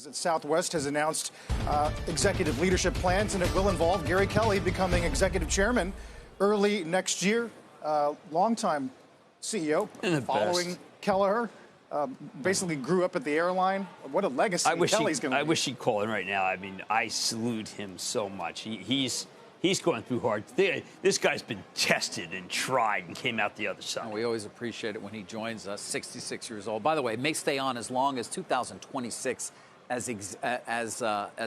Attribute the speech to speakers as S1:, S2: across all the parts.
S1: That Southwest has announced executive leadership plans, and it will involve Gary Kelly becoming executive chairman early next year. Longtime CEO, following Kelleher, basically grew up at the airline. What a legacy Kelly's going to leave.
S2: I wish he'd call in right now. I mean, I salute him so much. He's going through hard. This guy's been tested and tried and came out the other side.
S3: And we always appreciate it when he joins us, 66 years old. By the way, may stay on as long as 2026 as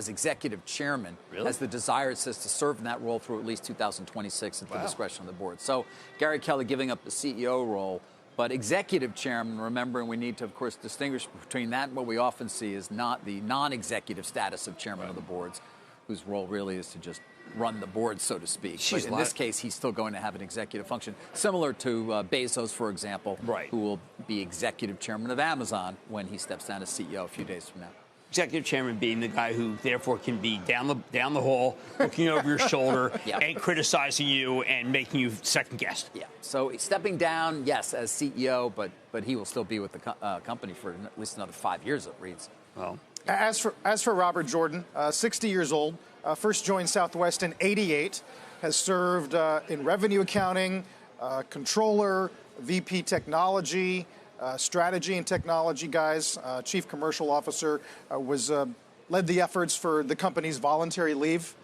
S3: executive chairman.
S2: Really?
S3: Has the desire, it says, to serve in that role through at least 2026 at the discretion of the board. So Gary Kelly giving up the CEO role, but executive chairman, remembering we need to, of course, distinguish between that and what we often see is not the non-executive status of chairman of the boards, whose role really is to just run the board, so to speak. But in this case, he's still going to have an executive function, similar to Bezos, for example, who will be executive chairman of Amazon when he steps down as CEO a few days from now.
S2: Executive chairman being the guy who therefore can be down the hall, looking over your shoulder and criticizing you and making you second guess.
S3: Yeah. So stepping down, yes, as CEO, but he will still be with the company for at least another 5 years, it reads.
S2: Well,
S1: as for Robert Jordan, 60 years old, first joined Southwest in '88, has served in revenue accounting, controller, VP technology, strategy and technology guys, chief commercial officer, led the efforts for the company's voluntary leave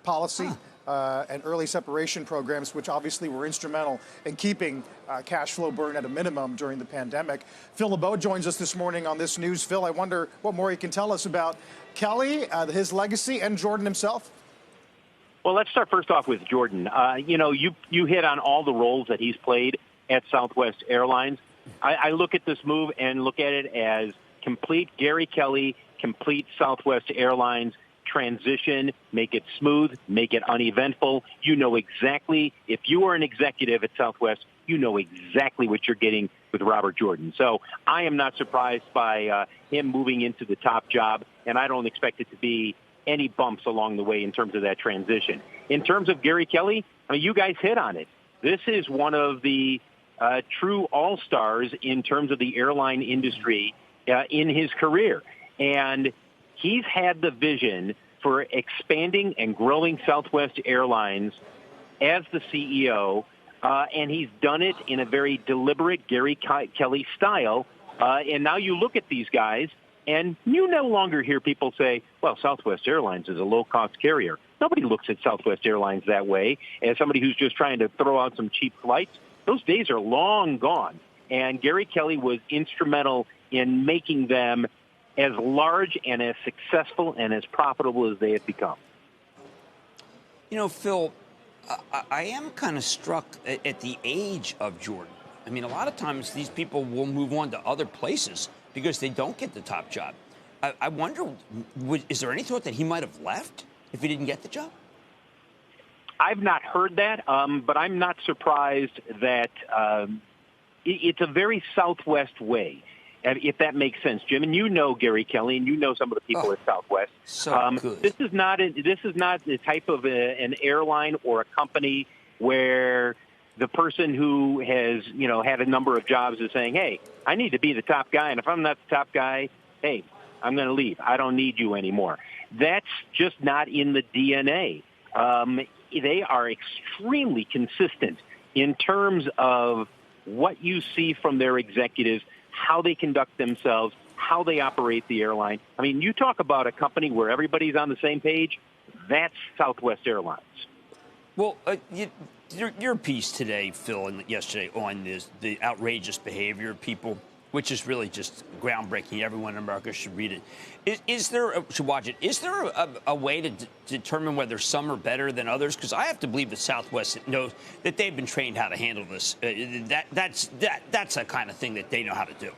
S1: policy and early separation programs, which obviously were instrumental in keeping cash flow burn at a minimum during the pandemic. Phil LeBeau joins us this morning on this news. Phil, I wonder what more he can tell us about Kelly, his legacy, and Jordan himself.
S4: Well, let's start first off with Jordan. You hit on all the roles that he's played at Southwest Airlines. I look at this move and look at it as complete Gary Kelly, complete Southwest Airlines transition, make it smooth, make it uneventful. You know exactly, if you are an executive at Southwest, you know exactly what you're getting with Robert Jordan. So I am not surprised by him moving into the top job, and I don't expect it to be any bumps along the way in terms of that transition. In terms of Gary Kelly, I mean, you guys hit on it. This is one of the true all-stars in terms of the airline industry in his career. And he's had the vision for expanding and growing Southwest Airlines as the CEO, and he's done it in a very deliberate Gary Kelly style. And now you look at these guys, and you no longer hear people say, well, Southwest Airlines is a low-cost carrier. Nobody looks at Southwest Airlines that way as somebody who's just trying to throw out some cheap flights. Those days are long gone, and Gary Kelly was instrumental in making them as large and as successful and as profitable as they have become.
S2: You know, Phil, I am kind of struck at the age of Jordan. I mean, a lot of times these people will move on to other places because they don't get the top job. I wonder, is there any thought that he might have left if he didn't get the job?
S4: I've not heard that, but I'm not surprised that it's a very Southwest way, if that makes sense, Jim. And you know Gary Kelly, and you know some of the people at Southwest.
S2: So good.
S4: This is not the type of an airline or a company where the person who has had a number of jobs is saying, "Hey, I need to be the top guy, and if I'm not the top guy, hey, I'm going to leave. I don't need you anymore." That's just not in the DNA. They are extremely consistent in terms of what you see from their executives, how they conduct themselves, how they operate the airline. I mean, you talk about a company where everybody's on the same page, that's Southwest Airlines.
S2: Well, your piece today, Phil, and yesterday on the outrageous behavior of people, which is really just groundbreaking. Everyone in America should read it. Should watch it. Is there a way to determine whether some are better than others? Because I have to believe that Southwest knows that they've been trained how to handle this. That's a kind of thing that they know how to do.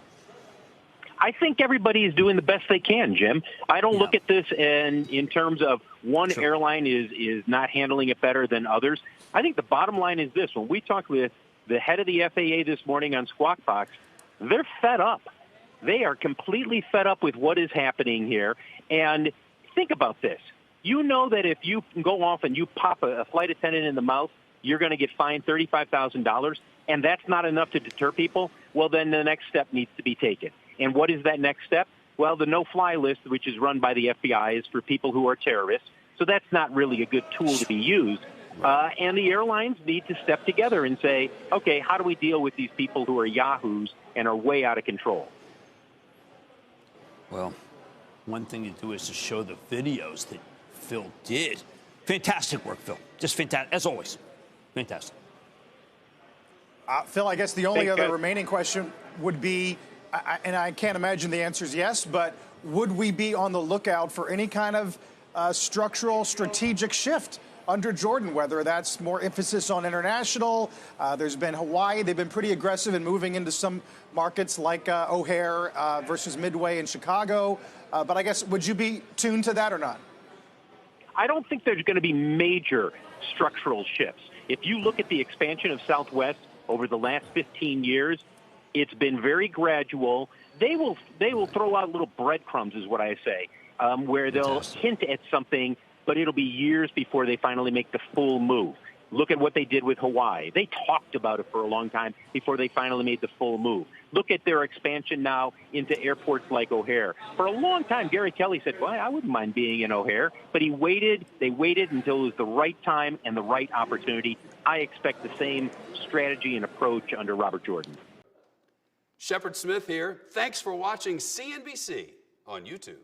S4: I think everybody is doing the best they can, Jim. I don't look at this in terms of one airline is not handling it better than others. I think the bottom line is this. When we talked with the head of the FAA this morning on Squawk Box, they're fed up. They are completely fed up with what is happening here. And think about this. You know that if you go off and you pop a flight attendant in the mouth, you're going to get fined $35,000, and that's not enough to deter people. Well, then the next step needs to be taken. And what is that next step? Well, the no-fly list, which is run by the FBI, is for people who are terrorists. So that's not really a good tool to be used. And the airlines need to step together and say, okay, how do we deal with these people who are yahoos and are way out of control?
S2: Well, one thing to do is to show the videos that Phil did. Fantastic work, Phil. Just fantastic, as always. Fantastic.
S1: Phil, I guess the only other remaining question would be, and I can't imagine the answer is yes, but would we be on the lookout for any kind of structural, strategic shift under Jordan, whether that's more emphasis on international? There's been Hawaii. They've been pretty aggressive in moving into some markets like O'Hare versus Midway in Chicago. But I guess, would you be tuned to that or not?
S4: I don't think there's going to be major structural shifts. If you look at the expansion of Southwest over the last 15 years, it's been very gradual. They will throw out little breadcrumbs, is what I say, where they'll hint at something, but it'll be years before they finally make the full move. Look at what they did with Hawaii. They talked about it for a long time before they finally made the full move. Look at their expansion now into airports like O'Hare. For a long time, Gary Kelly said, well, I wouldn't mind being in O'Hare. But they waited until it was the right time and the right opportunity. I expect the same strategy and approach under Robert Jordan.
S5: Shepard Smith here. Thanks for watching CNBC on YouTube.